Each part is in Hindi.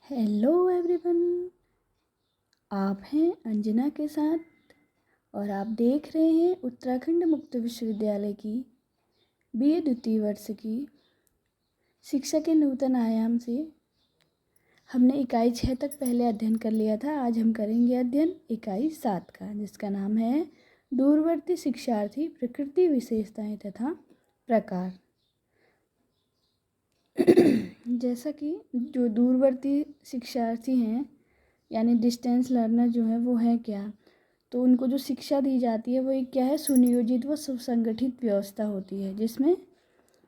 Hello everyone. आप हैं अंजना के साथ और आप देख रहे हैं उत्तराखंड मुक्त विश्वविद्यालय की बीए द्वितीय वर्ष की शिक्षा के नूतन आयाम से। हमने इकाई 6 तक पहले अध्ययन कर लिया था। आज हम करेंगे अध्ययन इकाई 7 का, जिसका नाम है दूरवर्ती शिक्षार्थी, प्रकृति, विशेषताएं तथा प्रकार। जैसा कि जो दूरवर्ती शिक्षार्थी हैं यानी डिस्टेंस लर्नर जो है वो है क्या, तो उनको जो शिक्षा दी जाती है वो एक क्या है, सुनियोजित व सुसंगठित व्यवस्था होती है, जिसमें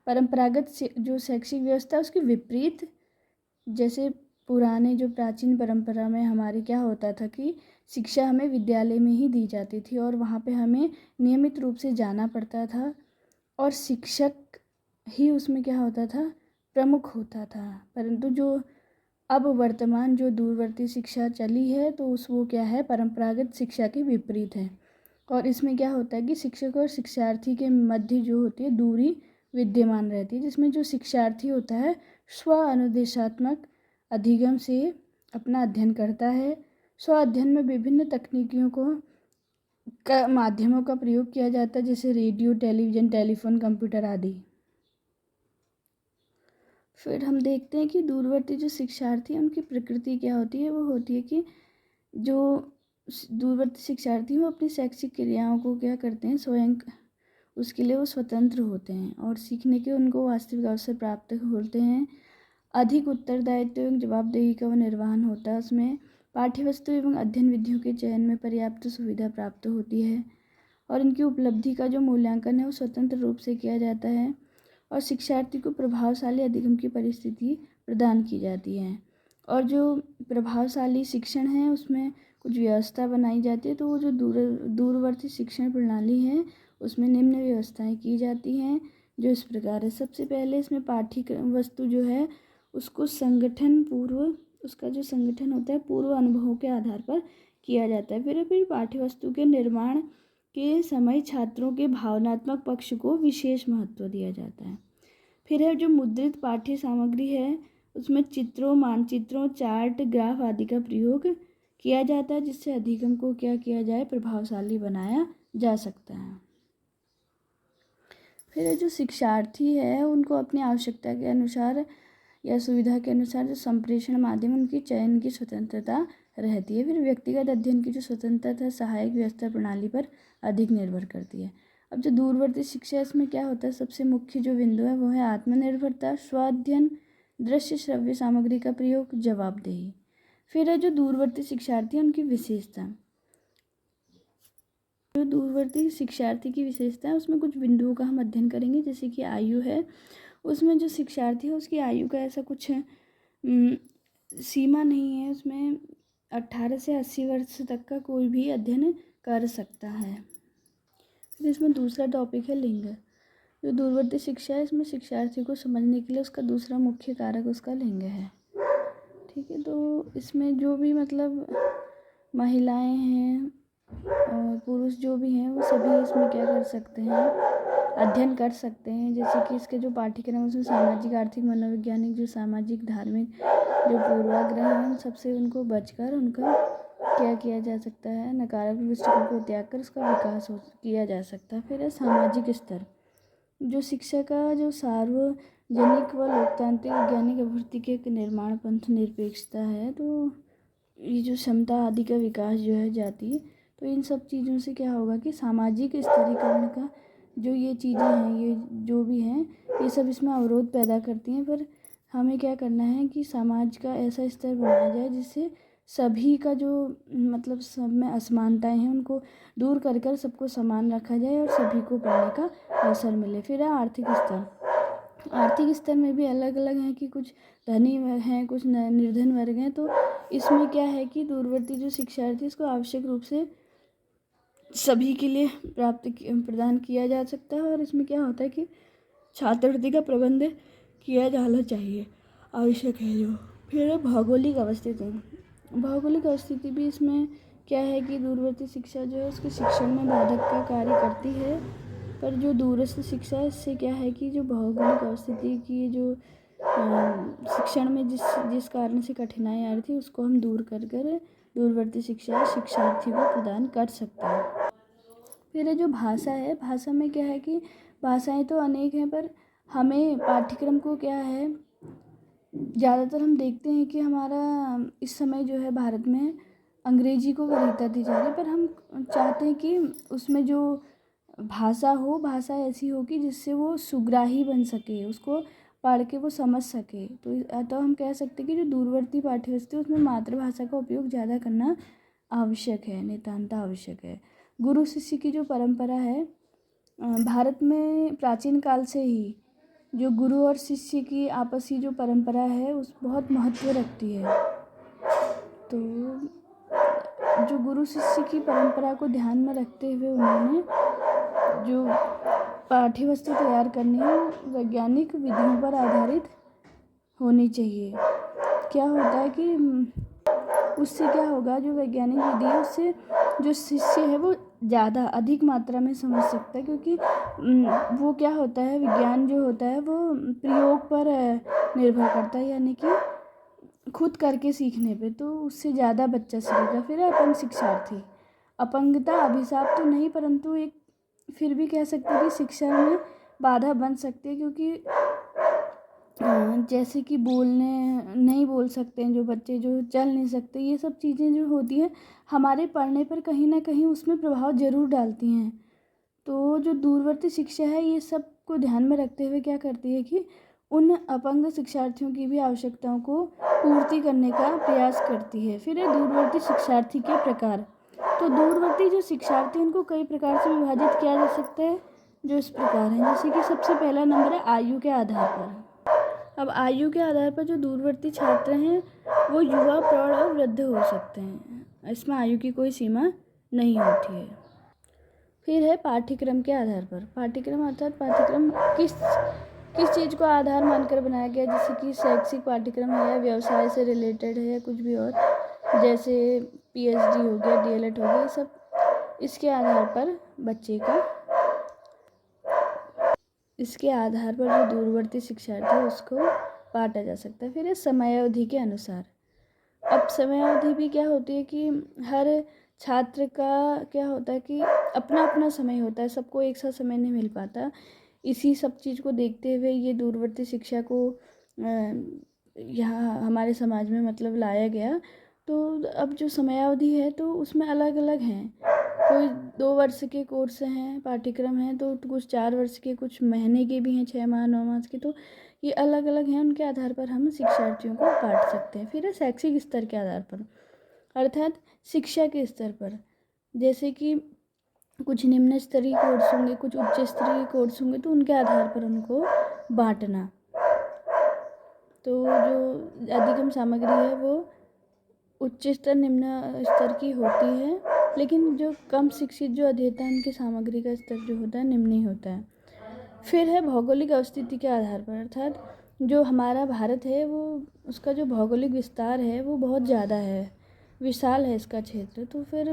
परंपरागत जो शैक्षिक व्यवस्था उसके विपरीत, जैसे पुराने जो प्राचीन परंपरा में हमारी क्या होता था कि शिक्षा हमें विद्यालय में ही दी जाती थी और वहाँ पे हमें नियमित रूप से जाना पड़ता था और शिक्षक ही उसमें क्या होता था, प्रमुख होता था। परंतु जो अब वर्तमान जो दूरवर्ती शिक्षा चली है तो वो क्या है, परंपरागत शिक्षा के विपरीत है। और इसमें क्या होता है कि शिक्षक और शिक्षार्थी के मध्य जो होती है दूरी विद्यमान रहती है, जिसमें जो शिक्षार्थी होता है स्व अनुदेशात्मक अधिगम से अपना अध्ययन करता है। स्व अध्ययन में विभिन्न तकनीकियों का माध्यमों का प्रयोग किया जाता है, जैसे रेडियो, टेलीविज़न, टेलीफोन, कंप्यूटर आदि। फिर हम देखते हैं कि दूरवर्ती जो शिक्षार्थी हैं उनकी प्रकृति क्या होती है। वो होती है कि जो दूरवर्ती शिक्षार्थी वो अपनी शैक्षिक क्रियाओं को क्या करते हैं, स्वयं उसके लिए वो स्वतंत्र होते हैं और सीखने के उनको वास्तविक अवसर प्राप्त होते हैं। अधिक उत्तरदायित्व एवं जवाबदेही का वो निर्वहन होता है। उसमें पाठ्यवस्तु एवं अध्ययन विधियों के चयन में पर्याप्त सुविधा प्राप्त होती है और इनकी उपलब्धि का जो मूल्यांकन है वो स्वतंत्र रूप से किया जाता है और शिक्षार्थी को प्रभावशाली अधिगम की परिस्थिति प्रदान की जाती है। और जो प्रभावशाली शिक्षण है उसमें कुछ व्यवस्था बनाई जाती है। तो वो जो दूरवर्ती शिक्षण प्रणाली है उसमें निम्न व्यवस्थाएं की जाती हैं, जो इस प्रकार है। सबसे पहले इसमें पाठ्यक्रम वस्तु जो है उसको उसका जो संगठन होता है पूर्व अनुभवों के आधार पर किया जाता है। फिर पाठ्य वस्तु के निर्माण के समय छात्रों के भावनात्मक पक्ष को विशेष महत्व दिया जाता है। फिर है जो मुद्रित पाठ्य सामग्री है उसमें चित्रों, मानचित्रों, चार्ट, ग्राफ आदि का प्रयोग किया जाता है, जिससे अधिगम को क्या किया जाए, प्रभावशाली बनाया जा सकता है। फिर जो शिक्षार्थी है उनको अपनी आवश्यकता के अनुसार या सुविधा के अनुसार जो संप्रेषण माध्यम उनकी चयन की स्वतंत्रता रहती है। फिर व्यक्तिगत अध्ययन की जो स्वतंत्रता सहायक व्यवस्था प्रणाली पर अधिक निर्भर करती है। अब जो दूरवर्ती शिक्षा इसमें क्या होता है, सबसे मुख्य जो बिंदु है वो है आत्मनिर्भरता, स्वाध्ययन, दृश्य श्रव्य सामग्री का प्रयोग, जवाबदेही। फिर है जो दूरवर्ती शिक्षार्थी उनकी विशेषता। जो दूरवर्ती शिक्षार्थी की विशेषता है उसमें कुछ बिंदुओं का हम अध्ययन करेंगे, जैसे कि आयु है। उसमें जो शिक्षार्थी है उसकी आयु का ऐसा कुछ सीमा नहीं है। उसमें 18 से 80 वर्ष तक का कोई भी अध्ययन कर सकता है। फिर इसमें दूसरा टॉपिक है लिंग। जो दूरवर्ती शिक्षा है इसमें शिक्षार्थी को समझने के लिए उसका दूसरा मुख्य कारक उसका लिंग है। ठीक है, तो इसमें जो भी मतलब महिलाएं हैं और पुरुष जो भी हैं वो सभी इसमें क्या कर सकते हैं, अध्ययन कर सकते हैं। जैसे कि इसके जो पाठ्यक्रम है उसमें सामाजिक, आर्थिक, मनोवैज्ञानिक, जो सामाजिक, धार्मिक जो पूर्वाग्रह हैं उन सबसे उनको बचकर उनका क्या किया जा सकता है, नकारात्मक दृष्टिकोण को त्याग कर उसका विकास किया जा सकता है। फिर है सामाजिक स्तर। जो शिक्षा का जो सार्वजनिक व लोकतांत्रिक वैज्ञानिक अभिवृत्ति के निर्माण पंथ निरपेक्षता है, तो ये जो क्षमता आदि का विकास जो है जाती, तो इन सब चीज़ों से क्या होगा कि सामाजिक स्तरीकरण का जो ये चीज़ें हैं, ये जो भी हैं, ये सब इसमें अवरोध पैदा करती हैं। पर हमें क्या करना है कि समाज का ऐसा स्तर बनाया जाए जिससे सभी का जो मतलब सब में असमानताएं हैं उनको दूर कर कर सबको समान रखा जाए और सभी को पढ़ने का अवसर मिले। फिर है आर्थिक स्तर। आर्थिक स्तर में भी अलग अलग हैं कि कुछ धनी हैं, कुछ निर्धन वर्ग हैं। तो इसमें क्या है कि दूरवर्ती जो शिक्षार्थी इसको आवश्यक रूप से सभी के लिए प्रदान किया जा सकता है। और इसमें क्या होता है कि छात्रवृत्ति का प्रबंध किया जाना चाहिए, आवश्यक है जो। फिर है भौगोलिक अवस्थिति। भौगोलिक अवस्थिति भी इसमें क्या है कि दूरवर्ती शिक्षा जो है उसके शिक्षण में बाधक का कार्य करती है। पर जो दूरस्थ शिक्षा है इससे क्या है कि जो भौगोलिक अवस्थिति की जो शिक्षण में जिस कारण से कठिनाई आ रही थी उसको हम दूर कर दूरवर्ती शिक्षा शिक्षार्थी को प्रदान कर सकते हैं। फिर जो भाषा है, भाषा में क्या है कि भाषाएं तो अनेक हैं, पर हमें पाठ्यक्रम को क्या है, ज़्यादातर हम देखते हैं कि हमारा इस समय जो है भारत में अंग्रेजी को वरीयता दी जा रही है, पर हम चाहते हैं कि उसमें जो भाषा हो, भाषा ऐसी हो कि जिससे वो सुग्राही बन सके, उसको पढ़ के वो समझ सके। तो हम कह सकते हैं कि जो दूरवर्ती पाठ्यपुस्तक है उसमें मातृभाषा का उपयोग ज़्यादा करना आवश्यक है, नितांता आवश्यक है। गुरु शिष्य की जो परंपरा है, भारत में प्राचीन काल से ही जो गुरु और शिष्य की आपसी जो परंपरा है उस बहुत महत्व रखती है। तो जो गुरु शिष्य की परंपरा को ध्यान में रखते हुए उन्होंने जो पाठ्य वस्तु तैयार करनी है वैज्ञानिक विधियों पर आधारित होनी चाहिए। क्या होता है कि उससे क्या होगा, जो वैज्ञानिक विधि है उससे जो शिष्य है वो ज़्यादा अधिक मात्रा में समझ सकता है, क्योंकि वो क्या होता है, विज्ञान जो होता है वो प्रयोग पर निर्भर करता है, यानी कि खुद करके सीखने पे, तो उससे ज़्यादा बच्चा सीखेगा। फिर अपंग शिक्षार्थी, अपंगता अभिशाप तो नहीं, परंतु एक फिर भी कह सकते हैं कि शिक्षा में बाधा बन सकती है, क्योंकि जैसे कि नहीं बोल सकते हैं जो बच्चे, जो चल नहीं सकते, ये सब चीज़ें जो होती हैं हमारे पढ़ने पर कहीं ना कहीं उसमें प्रभाव ज़रूर डालती हैं। तो जो दूरवर्ती शिक्षा है ये सब को ध्यान में रखते हुए क्या करती है कि उन अपंग शिक्षार्थियों की भी आवश्यकताओं को पूर्ति करने का प्रयास करती है। फिर है दूरवर्ती शिक्षार्थी के प्रकार। तो दूरवर्ती जो शिक्षार्थी उनको कई प्रकार से विभाजित किया जा सकता है, जो इस प्रकार हैं। जैसे कि सबसे पहला नंबर है आयु के आधार पर। अब आयु के आधार पर जो दूरवर्ती छात्र हैं वो युवा, प्रौढ़ और वृद्ध हो सकते हैं। इसमें आयु की कोई सीमा नहीं होती है। फिर है पाठ्यक्रम के आधार पर। पाठ्यक्रम अर्थात पाठ्यक्रम किस चीज़ को आधार मानकर बनाया गया, जैसे कि शैक्षिक पाठ्यक्रम है या व्यवसाय से रिलेटेड है या कुछ भी और, जैसे PhD हो गया, DLED हो गया, ये सब इसके आधार पर बच्चे का, इसके आधार पर जो दूरवर्ती शिक्षार्थी है उसको बांटा जा सकता है। फिर है समयावधि के अनुसार। अब समयावधि भी क्या होती है कि हर छात्र का क्या होता है कि अपना अपना समय होता है, सबको एक साथ समय नहीं मिल पाता। इसी सब चीज़ को देखते हुए ये दूरवर्ती शिक्षा को यहाँ हमारे समाज में मतलब लाया गया। तो अब जो समयावधि है तो उसमें अलग अलग हैं, कोई 2 वर्ष के कोर्स हैं, पाठ्यक्रम हैं, तो कुछ 4 वर्ष के, कुछ महीने के भी हैं, 6 माह 9 मास के। तो ये अलग अलग हैं, उनके आधार पर हम शिक्षार्थियों को बांट सकते हैं। फिर है शैक्षिक स्तर के आधार पर, अर्थात शिक्षा के स्तर पर। जैसे कि कुछ निम्न स्तरीय कोर्स होंगे, कुछ उच्च स्तरीय कोर्स होंगे, तो उनके आधार पर उनको बांटना। तो जो अधिगम सामग्री है वो उच्च स्तर निम्न स्तर की होती है, लेकिन जो कम शिक्षित जो अध्येता है उनकी सामग्री का स्तर जो होता है निम्न ही होता है। फिर है भौगोलिक अवस्थिति के आधार पर, अर्थात जो हमारा भारत है वो उसका जो भौगोलिक विस्तार है वो बहुत ज़्यादा है, विशाल है इसका क्षेत्र। तो फिर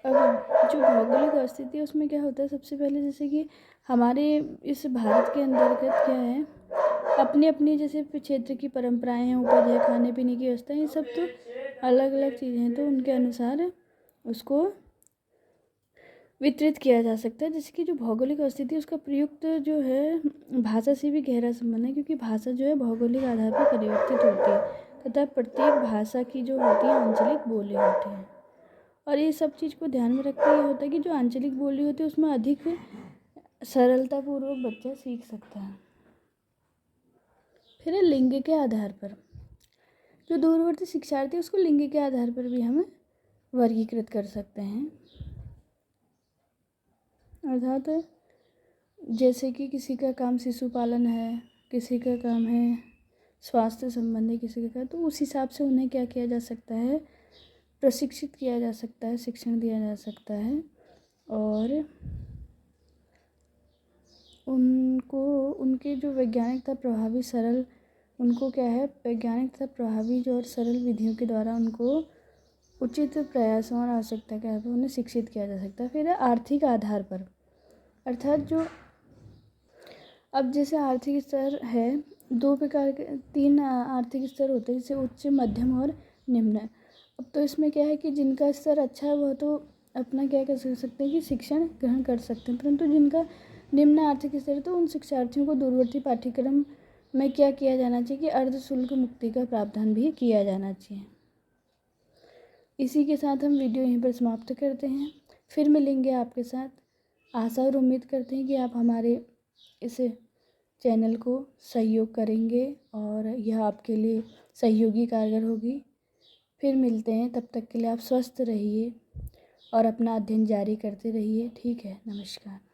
अब जो भौगोलिक अवस्थिति है उसमें क्या होता है, सबसे पहले जैसे कि हमारे इस भारत के अंतर्गत क्या है, अपनी अपनी जैसे क्षेत्र की परंपराएं हैं, उपज है, खाने पीने की व्यवस्था, ये सब तो अलग अलग चीज़ें हैं, तो उनके अनुसार उसको वितरित किया जा सकता है। जैसे कि जो भौगोलिक अवस्थिति उसका प्रयुक्त जो है भाषा से भी गहरा संबंध है, क्योंकि भाषा जो है भौगोलिक आधार पर परिवर्तित होती है तथा प्रत्येक भाषा की जो होती है आंचलिक बोली होती है। और ये सब चीज़ को ध्यान में रखकर ये होता है कि जो आंचलिक बोली होती है उसमें अधिक सरलतापूर्वक बच्चा सीख सकता है। फिर लिंग के आधार पर, जो दूरवर्ती शिक्षार्थी उसको लिंग के आधार पर भी हम वर्गीकृत कर सकते हैं। अर्थात जैसे कि किसी का काम शिशु पालन है, किसी का काम है स्वास्थ्य संबंधी, किसी का, तो उस हिसाब से उन्हें क्या किया जा सकता है, प्रशिक्षित किया जा सकता है, शिक्षण दिया जा सकता है। और उनको उनके जो वैज्ञानिक तथा प्रभावी सरल, उनको क्या है वैज्ञानिक तथा प्रभावी जो और सरल विधियों के द्वारा उनको उचित प्रयासों और आवश्यकता के आधार पर उन्हें शिक्षित किया जा सकता है। फिर है आर्थिक आधार पर, अर्थात जो अब जैसे आर्थिक स्तर है दो प्रकार के 3 आर्थिक स्तर होते हैं, जैसे उच्च, मध्यम और निम्न। अब तो इसमें क्या है कि जिनका स्तर अच्छा है वह तो अपना क्या कर सकते हैं कि शिक्षण ग्रहण कर सकते हैं, परंतु जिनका निम्न आर्थिक स्तर है तो उन शिक्षार्थियों को दूरवर्ती पाठ्यक्रम में क्या किया जाना चाहिए कि अर्धशुल्क मुक्ति का प्रावधान भी किया जाना चाहिए। इसी के साथ हम वीडियो यहीं पर समाप्त करते हैं। फिर मिलेंगे आपके साथ। आशा और उम्मीद करते हैं कि आप हमारे इस चैनल को सहयोग करेंगे और यह आपके लिए सहयोगी कारगर होगी। फिर मिलते हैं, तब तक के लिए आप स्वस्थ रहिए और अपना अध्ययन जारी करते रहिए। ठीक है, नमस्कार।